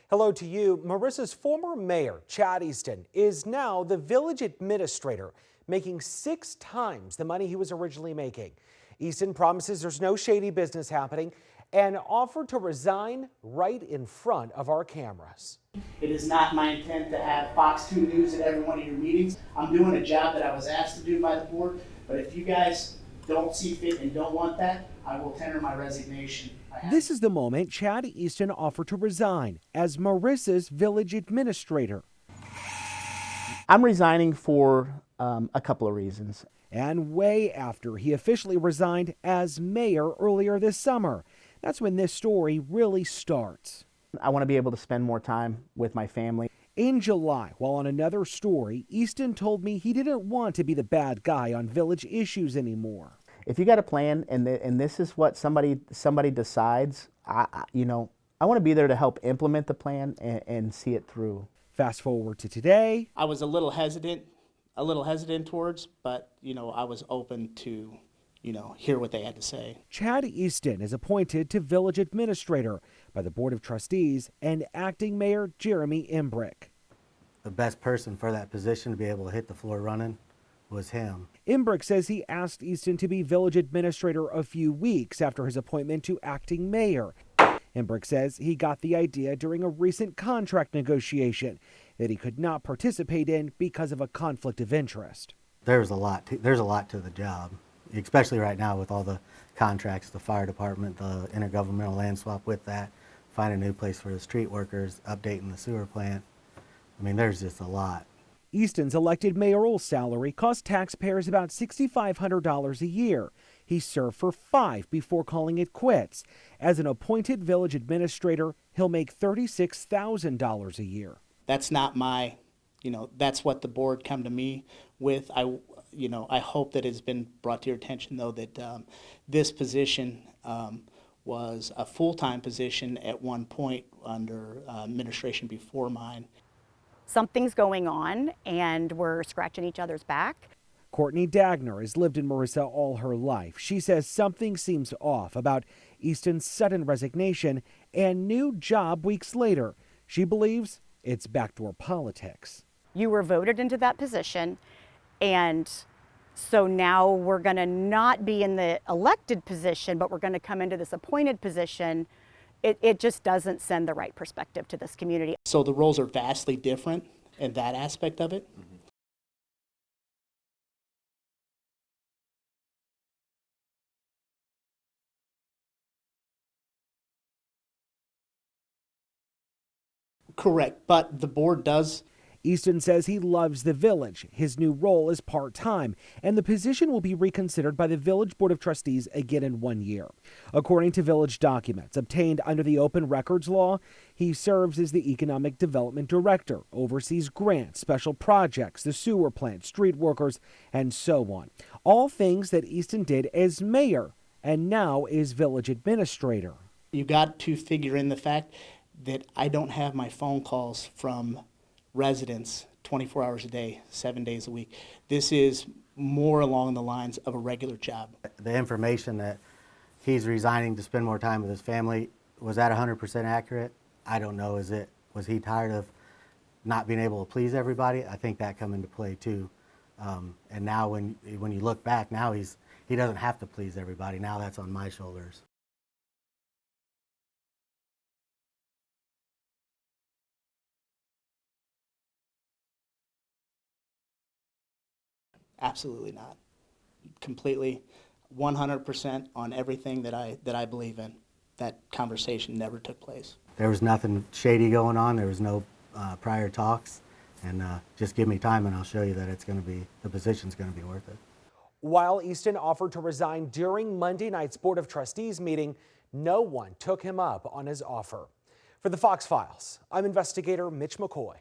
Hello to you. Marissa's former mayor, Chad Easton, is now the village administrator, making 6 times the money he was originally making. Easton promises there's no shady business happening and offered to resign right in front of our cameras. It is not my intent to have Fox 2 News at every one of your meetings. I'm doing a job that I was asked to do by the board, but if you guys don't see fit and don't want that, I will tender my resignation. This is the moment Chad Easton offered to resign as Marissa's village administrator. I'm resigning for a couple of reasons. And way after he officially resigned as mayor earlier this summer. That's when this story really starts. I want to be able to spend more time with my family. In July, while on another story, Easton told me he didn't want to be the bad guy on village issues anymore. If you got a plan and this is what somebody decides, I want to be there to help implement the plan and see it through. Fast forward to today. I was a little hesitant towards, but I was open to hear what they had to say. Chad Easton is appointed to village administrator by the Board of Trustees and acting mayor Jeremy Embrick. The best person for that position to be able to hit the floor running was him. Embrick says he asked Easton to be village administrator a few weeks after his appointment to acting mayor. Embrick says he got the idea during a recent contract negotiation that he could not participate in because of a conflict of interest. There's a lot to the job, especially right now with all the contracts, the fire department, the intergovernmental land swap with that, find a new place for the street workers, updating the sewer plant. I mean, there's just a lot. Easton's elected mayoral salary cost taxpayers about $6,500 a year. He served for 5 before calling it quits. As an appointed village administrator, he'll make $36,000 a year. That's not my, that's what the board come to me with. I hope that it's been brought to your attention, though, that this position was a full-time position at one point under administration before mine. Something's going on and we're scratching each other's back. Courtney Dagner has lived in Marissa all her life. She says something seems off about Easton's sudden resignation and new job weeks later. She believes it's backdoor politics. You were voted into that position, and so now we're going to not be in the elected position, but we're going to come into this appointed position. It just doesn't send the right perspective to this community. So the roles are vastly different in that aspect of it. Mm-hmm. Correct, but the board does. Easton says he loves the village. His new role is part-time, and the position will be reconsidered by the Village Board of Trustees again in 1 year. According to village documents obtained under the Open Records Law, he serves as the Economic Development Director, oversees grants, special projects, the sewer plant, street workers, and so on. All things that Easton did as mayor and now is village administrator. You got to figure in the fact that I don't have my phone calls from residents 24 hours a day, 7 days a week. This is more along the lines of a regular job. The information that he's resigning to spend more time with his family, was that 100% accurate? I don't know. Was he tired of not being able to please everybody? I think that come into play too. And now when you look back, now he doesn't have to please everybody. Now that's on my shoulders. Absolutely not. Completely, 100% on everything that I believe in. That conversation never took place. There was nothing shady going on. There was no prior talks. And just give me time and I'll show you that the position's going to be worth it. While Easton offered to resign during Monday night's Board of Trustees meeting, no one took him up on his offer. For the Fox Files, I'm investigator Mitch McCoy.